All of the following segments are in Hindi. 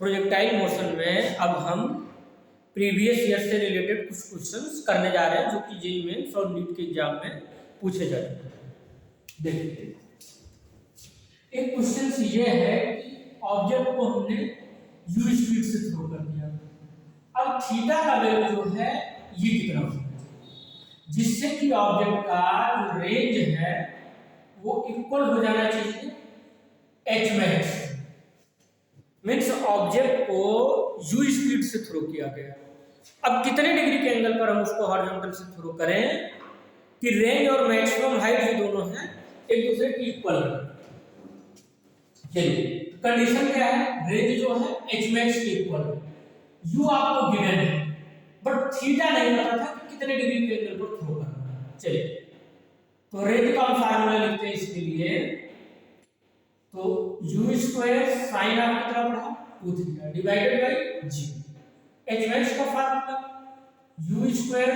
प्रोजेक्टाइल मोशन में अब हम प्रीवियस ईयर से रिलेटेड कुछ क्वेश्चंस करने जा रहे हैं जो कि जेईई मेंस और नीट के एग्जाम में पूछे जाते हैं। देखिए एक क्वेश्चन ये है कि ऑब्जेक्ट को हमने u स्पीड से थ्रो कर दिया, अब थीटा का वैल्यू जो है ये कितना होगा, जिससे कि ऑब्जेक्ट का जो रेंज है वो इक्वल हो जाना चाहिए h मैक्स, मीन्स ऑब्जेक्ट को u स्पीड से थ्रो किया गया। अब कितने डिग्री के एंगल पर हम उसको हॉरिजॉन्टल से थ्रो करें कि रेंज और मैक्सिमम हाइट जो दोनों हैं एक दूसरे की इक्वल है। चलिए कंडीशन क्या है, रेंज जो है h मैक्स के इक्वल है, u आपको गिवन है बट थीटा नहीं पता था कि कितने डिग्री के एंगल पर थ्रो करना है। चलिए तो रेंज का हम फार्मूला लिखते हैं इसके लिए, तो u स्क्वायर साइन आप कितना पढ़ा 2 theta divided by g, h max का formula u square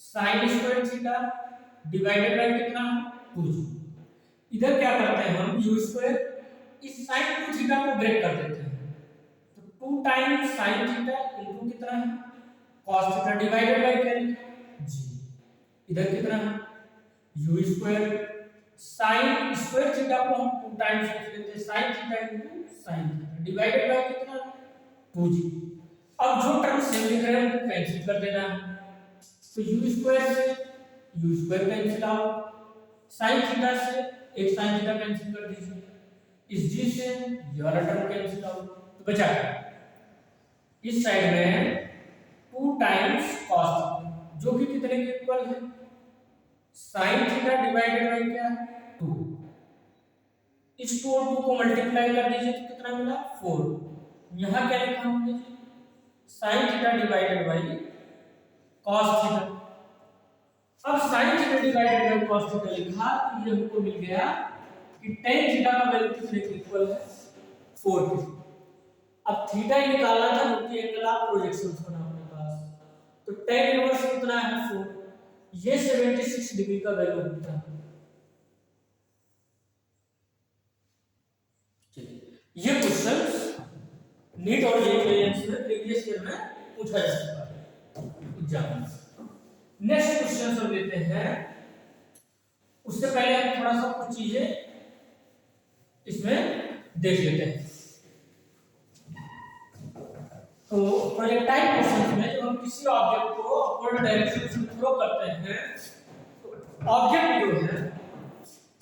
sine square theta divided by कितना 2g। इधर क्या करते हैं हम u स्क्वायर इस साइन 2 थीटा को ब्रेक कर देते हैं, तो 2 टाइम्स साइन थीटा इनटू कितना है cos थीटा डिवाइडेड बाय क्या लिखा g। इधर कितना है u square sine square theta को हम 2 टाइम्स लिख लेते हैं sine theta into sine theta divided by कितना 2g। अब जो टर्म सेम लिख रहे हैं उनको कैंसिल कर देना है, तो u स्क्वायर से u square cancel out, sine theta से एक साइन थीटा कैंसिल कर दीजिए, इस g से ये वाला टर्म कैंसिल आउट, तो बचा इस साइड में 2 टाइम्स cos थीटा जो कि कितने के इक्वल है sin थीटा डिवाइडेड बाय क्या 2। इस 2 और 2 को मल्टीप्लाई कर दीजिए तो कितना मिला 4। यहां क्या लिखा हमने sin theta divided bye cos theta. अब sin theta divided bye cos theta लिखा तो ये हमको मिल गया कि tan थीटा का वैल्यू कितने के इक्वल है 4। अब थीटा ही निकालना था क्योंकि एंगल ऑफ प्रोजेक्शन होना अपने पास, तो tan इनवर्स कितना है 4, ये 76 डिग्री का वैल्यू होता है। चलिए ये क्वेश्चन नीट और जेईई मेंस में प्रीवियस ईयर में पूछा जा चुका है एग्जाम में। नेक्स्ट क्वेश्चन हम लेते हैं, उससे पहले हम थोड़ा सा कुछ चीजें इसमें देख लेते हैं। तो प्रोजेक्टाइल मोशन में जब हम किसी ऑब्जेक्ट को अपवर्ड डायरेक्शन में थ्रो करते हैं तो ऑब्जेक्ट जो है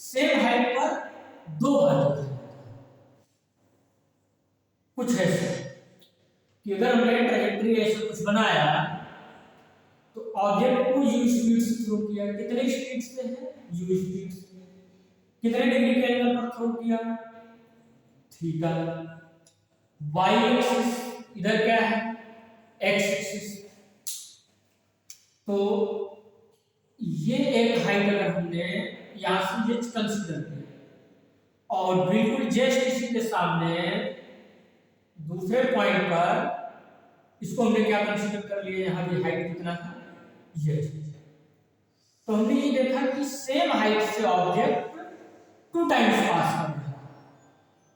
सेम हाइट पर 2 बार जाता है। कुछ ऐसे कि अगर हमने ट्रैजेक्टरी ऐसे कुछ बनाया तो ऑब्जेक्ट को u स्पीड से थ्रो किया, कितने स्पीड से है u स्पीड से, कितने डिग्री के एंगल पर थ्रो किया थीटा, y एक्सिस इधर क्या है x एक्सिस, तो ये एक हाइट अगर हमने यहां से ये कंसीडर किया और बिल्कुल जस्ट इसी के सामने दूसरे पॉइंट पर इसको हमने क्या कंसीडर कर लिया, यहां की हाइट कितना है ये, तो हमने ये देखा कि सेम हाइट से ऑब्जेक्ट 2 टाइम्स पास कर रहा है,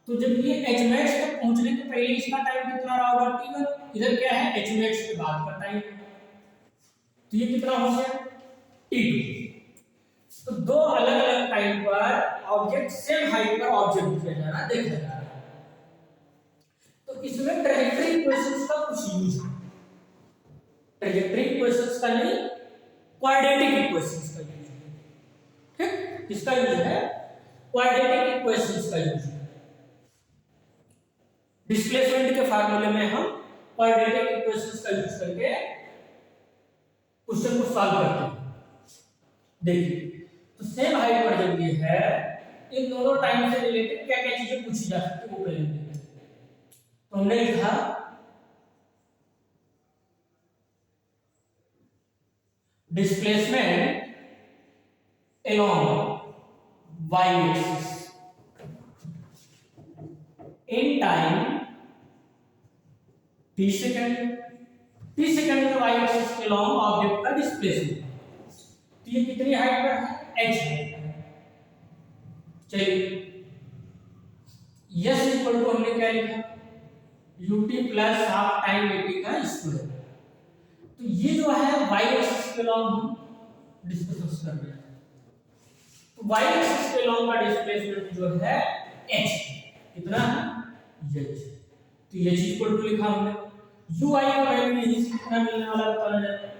तो जब ये h मैक्स तक पहुंचने के पहले इसका टाइम कितना रहा होगा t1, इधर क्या है h मैक्स के बाद का टाइम, तो ये कितना हो गया t2। तो 2 अलग अलग टाइम पर ऑब्जेक्ट सेम हाइट पर ऑब्जर्व किया जा रहा है, देखा जा रहा है, तो इसमें ट्रैजेक्टरी इक्वेशंस का कुछ यूज है, ट्रैजेक्टरी इक्वेशंस का नहीं क्वाड्रेटिक इक्वेशंस का यूज है। ठीक, किसका यूज है क्वाड्रेटिक इक्वेशंस का यूज है। डिस्प्लेसमेंट के फार्मूले में हम क्वाड्रेटिक इक्वेशंस का यूज करके क्वेश्चन को सॉल्व करते हैं। देखिए तो सेम हाइट पर जब ये है इन दोनों टाइम से रिलेटेड क्या क्या चीजें पूछी जा सकती है वो पहले देखते हैं। तो हमने लिखा displacement along y axis in time t second में y एक्सिस के along ऑब्जेक्ट का डिस्प्लेसमेंट, तो ये कितनी हाइट पर है h है। चलिए यस इक्वल टू हमने क्या लिखा ut plus half time at का स्क्वायर। तो ये जो है y एक्सिस के लॉन्ग हम डिस्कस कर रहे हैं। तो y एक्सिस के लॉन्ग का डिस्प्लेसमेंट जो है h कितना है h। तो h इक्वल टू लिखा हमने ui का वैल्यू यहीं से कितना मिलने वाला बताया जाए।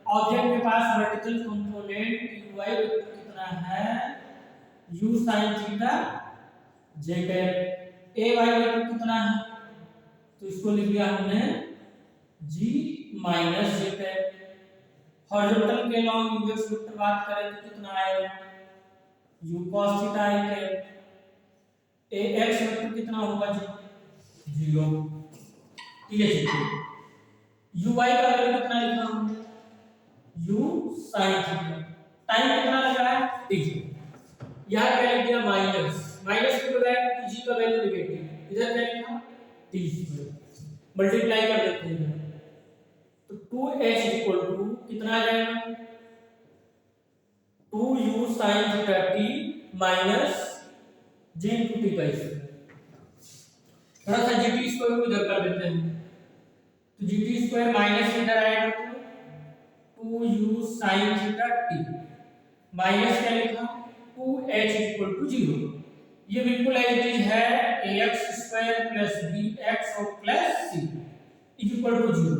ऑब्जेक्ट के पास वर्टिकल कंपोनेंट ui वेक्टर कितना है u sin theta j cap. ay vector कितना है तो इसको लिख लिया हमने g minus j cap. Horizontal के लॉन्ग u x वेक्टर बात करें तो कितना आएगा u cos theta i cap. ax vector कितना होगा जी 0। ठीक है जी। ui का वैल्यू कितना लिखा हमने u sin थीटा। टाइम कितना लग रहा है t। यहां क्या लिख दिया माइनस माइनस के बगैर g का वैल्यू नेगेटिव। इधर क्या लिखा t स्क्वायर मल्टीप्लाई कर देते हैं तो 2h इक्वल टू कितना आ जाएगा 2u sin theta t minus j into t का स्क्वायर। थोड़ा सा gt स्क्वायर को इधर कर देते हैं तो gt स्क्वायर माइनस इधर आएगा तो 2u sin theta t minus क्या लिखा 2h इक्वल टू 0। ये बिल्कुल एज इट है ax स्क्वायर प्लस bx और प्लस c इक्वल टू 0।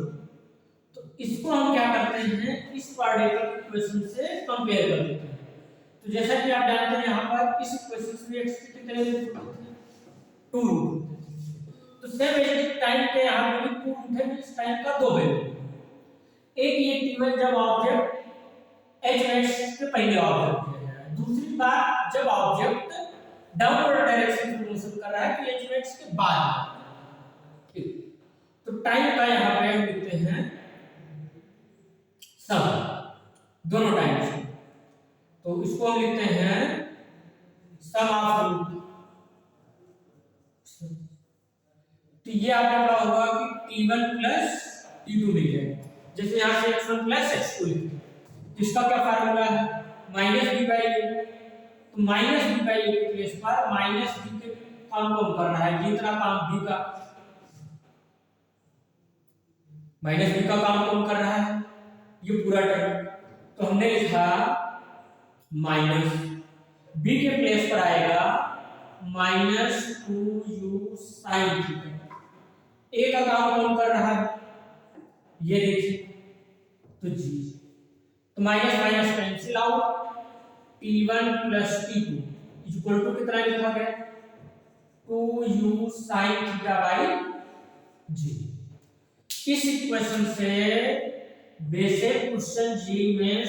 तो इसको हम क्या करते हैं इस क्वाड्रेटिक इक्वेशन से कंपेयर कर देते हैं। तो जैसा कि आप जानते हैं यहाँ पर इस इक्वेशन में x कितने रूट होते हैं 2 रूट। तो सेम एज टाइम के यहाँ पे भी 2 रूट है इस टाइम का 2 वैल्यू। एक ये t1 जब ऑब्जेक्ट h मैक्स के पहले ऑब्जेक्ट है। दूसरी बात जब ऑब्जेक्ट डाउनवर्ड डायरेक्शन में मोशन कर रहा है तो h मैक्स के बाद। ठीक तो टाइम का यहाँ पे हम लिखते हैं सम दोनों टाइम से। तो इसको हम लिखते हैं सम ऑफ रूट। तो ये आपने पढ़ा होगा कि t1 प्लस t2 मिल जाएगा। जैसे यहाँ से x1 प्लस x2 लिखते हैं तो इसका क्या फार्मूला है माइनस b बाई a। तो माइनस b बाई a के प्लेस पर माइनस b के काम को कर रहा है जितना काम b का माइनस b का काम कौन कर रहा है ये पूरा टर्म। तो हमने लिखा माइनस b के प्लेस पर आएगा minus 2u sin theta. a का काम कौन कर रहा है ये देखिए तो g। तो minus minus cancel out t1 plus t2 equal to कितना लिखा गया 2u sin theta by g। इस इक्वेशन से बेसिक क्वेश्चन जी में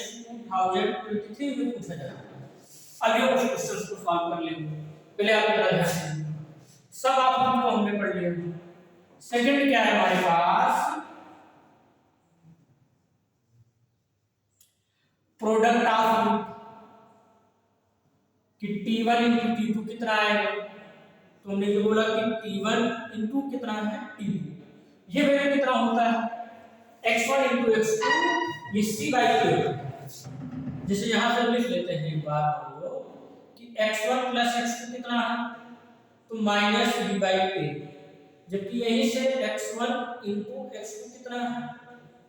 2023 में पूछा जाता है। अब ये कुछ क्वेश्चंस को सॉल्व कर लेंगे। पहले आप इधर ध्यान दें सब आप हमने पढ़ लिया। सेकंड क्या है हमारे पास प्रोडक्ट ऑफ कि t1 into t2 कितना आएगा। तो हमने ये बोला कि t1 into कितना है t2 ये वैल्यू कितना होता है x1 into x2 ये c by k। जैसे यहां से लिख लेते हैं एक बार कि x1 plus x2 कितना है तो माइनस b by k। जबकि यहीं से x1 into x2 कितना है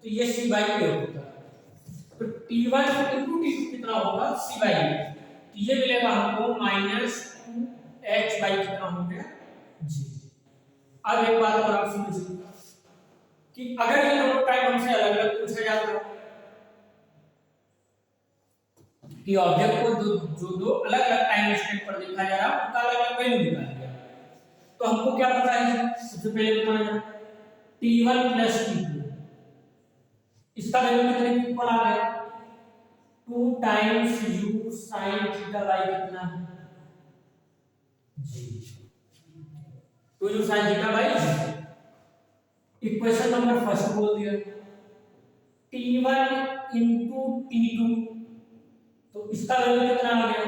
तो ये c by k होता है। तो t1 into t2 कितना होगा c by k। तो ये मिलेगा हमको माइनस 2h by कितना हो गया g। अब एक बात और आप समझिए कि अगर ये दोनों टाइम हमसे अलग अलग पूछा जाता कि ऑब्जेक्ट को जो दो अलग अलग टाइम स्टेप पर देखा जा रहा है उनका अलग अलग वैल्यू निकाला गया तो हमको क्या पता है सबसे पहले बताना t1 प्लस t2 इसका वैल्यू कितने के इक्वल आ गया 2 times u sin theta by कितना है g। 2 u sin theta by g। Equation number first बोल दिया t1 into t2 तो इसका वैल्यू कितना आ गया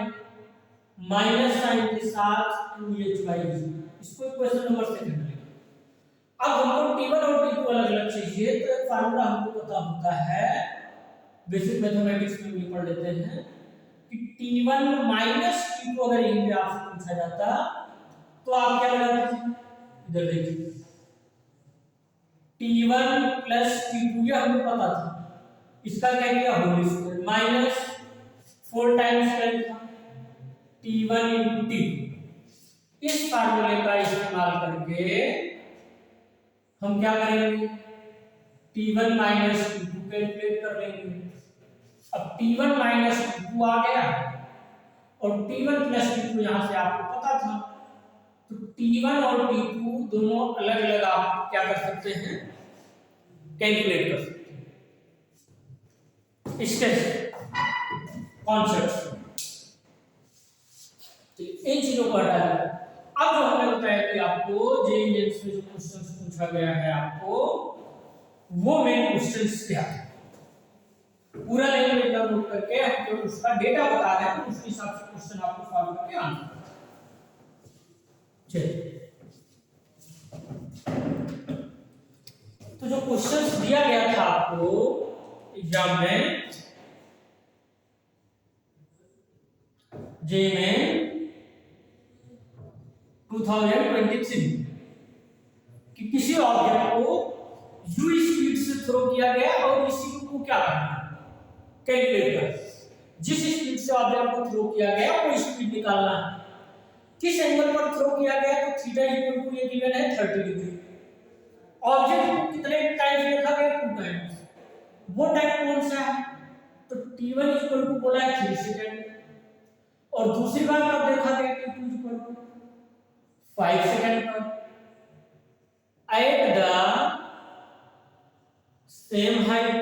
माइनस साइन के साथ 2h by g। इसको इक्वेशन नंबर सेकंड लिखो। अब हमको t1 और t2 अलग अलग चाहिए तो एक फार्मूला हमको पता होता है बेसिक मैथमेटिक्स में भी पढ़ लेते हैं कि t1 माइनस t2 अगर यहीं पे आपसे पूछा जाता तो आप क्या लगाते इधर देखिए T1 प्लस T2 ये हमें पता था, इसका क्या किया होल स्क्वायर माइनस 4 टाइम्स कर था T1 इंटू T2। इस फार्मूले का इस्तेमाल करके हम क्या करेंगे, T1 माइनस T2 कैलकुलेट कर लेंगे। अब T1 माइनस T2 आ गया और T1 प्लस T2 यहां से आपको पता था, तो T1 और T2 दोनों अलग अलग आप क्या कर सकते हैं, कैलकुलेट कर सकते हैं इसके कॉन्सेप्ट। तो इन चीजों को हटा दें। अब जो हमने बताया कि आपको जेईई मेंस में जो क्वेश्चंस पूछा गया है आपको वो मेन क्वेश्चंस क्या है, पूरा लैंग्वेज नोट करके हम उसका डेटा बता रहे हैं, उसके हिसाब से क्वेश्चन आपको सॉल्व करके आना। चलिए, तो जो क्वेश्चंस दिया गया था आपको एग्जाम में, जेईई में 2023 कि किसी ऑब्जेक्ट को u स्पीड से थ्रो किया गया और इसी को क्या करना है, कैलकुलेट कर। जिस स्पीड से ऑब्जेक्ट को थ्रो किया गया वो स्पीड निकालना है, किस एंगल पर थ्रो किया गया, तो थीटा इक्वल टू ये गिवन है 30 डिग्री। ऑब्जेक्ट को कितने टाइम्स देखा गया, 2 टाइम्स। वो टाइम कौन सा है, तो T1 इक्वल टू बोला है 3 सेकंड, और दूसरी बार कब देखा गया, T2 इक्वल टू 5 सेकंड पर। एट द सेम हाइट,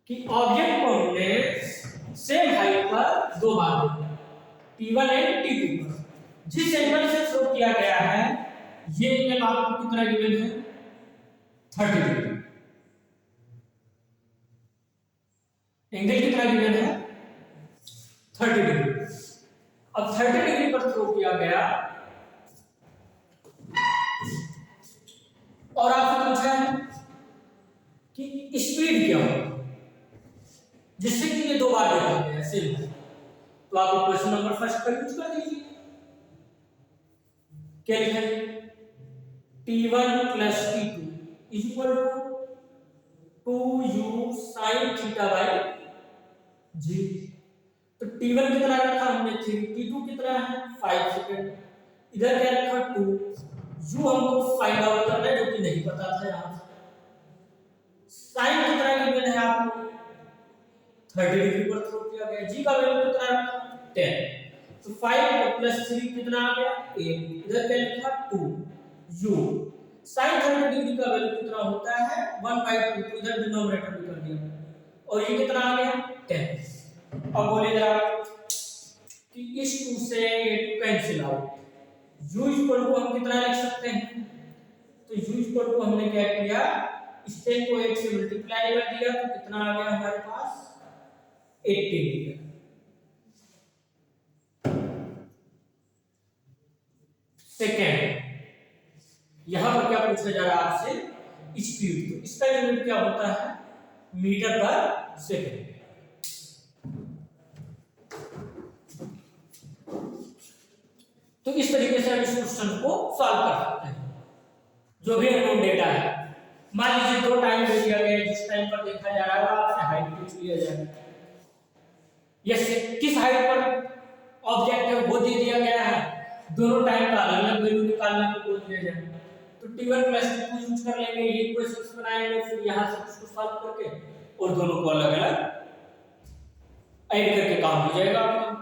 कि ऑब्जेक्ट को हमने सेम हाइट पर दो बार देखा, T1 एंड T2 पर। जिस एंगल से थ्रो किया गया है ये एंगल आपको कितना गिवन है, 30 डिग्री। एंगल कितना गिवन है, 30 डिग्री। अब 30 डिग्री पर थ्रो किया गया और आपसे पूछा है कि स्पीड क्या हो, जिससे कि ये दो बार देखा गया सेम है, तो आप क्वेश्चन नंबर फर्स्ट पर यूज कर दीजिए। क्या लिखा है, T1 plus T2 equal to 2u sin theta by g। तो T1 कितना रखा हमने 3, T2 कितना है 5 सेकंड, इधर क्या रखा 2, u हमको फाइंड आउट करना है जो कि नहीं पता था यहां से। sin कितना गिवन है आपको 30 डिग्री पर थ्रो किया गया, g का वैल्यू कितना रखा 10, तो 5 प्लस 3 कितना आ गया 8, इधर क्या लिखा 2, u sin 30 डिग्री का वैल्यू कितना होता है 1/2, तो इधर डिनोमिनेटर में कर दिया और ये कितना आ गया 10। अब बोले जरा कि इस 2 से ये 2 cancel out, u equal to हम कितना लिख सकते हैं, तो u इक्वल टू हमने क्या किया, इस 10 को 8 से मल्टीप्लाई कर दिया तो कितना आ गया हमारे पास 18। सेकेंड, यहां पर क्या पूछा जा रहा है आपसे, स्पीड, तो इसका यूनिट क्या होता है मीटर पर सेकेंड। तो इस तरीके से हम इस क्वेश्चन को सॉल्व कर सकते हैं। जो भी अननोन डेटा है, मान लीजिए 2 टाइम दे दिया गया है, जिस टाइम पर देखा जा रहा है आपसे हाइट पूछ लिया जाए, यस किस हाइट पर ऑब्जेक्ट है वो दे दिया गया है, दोनों टाइम का अलग अलग वैल्यू निकालने को बोल दिया जाए, तो T1 प्लस T2 यूज कर लेंगे, ये इक्वेशंस बनाएंगे, फिर यहां से उसको सॉल्व करके और दोनों को अलग अलग ऐड करके काम हो जाएगा आपका।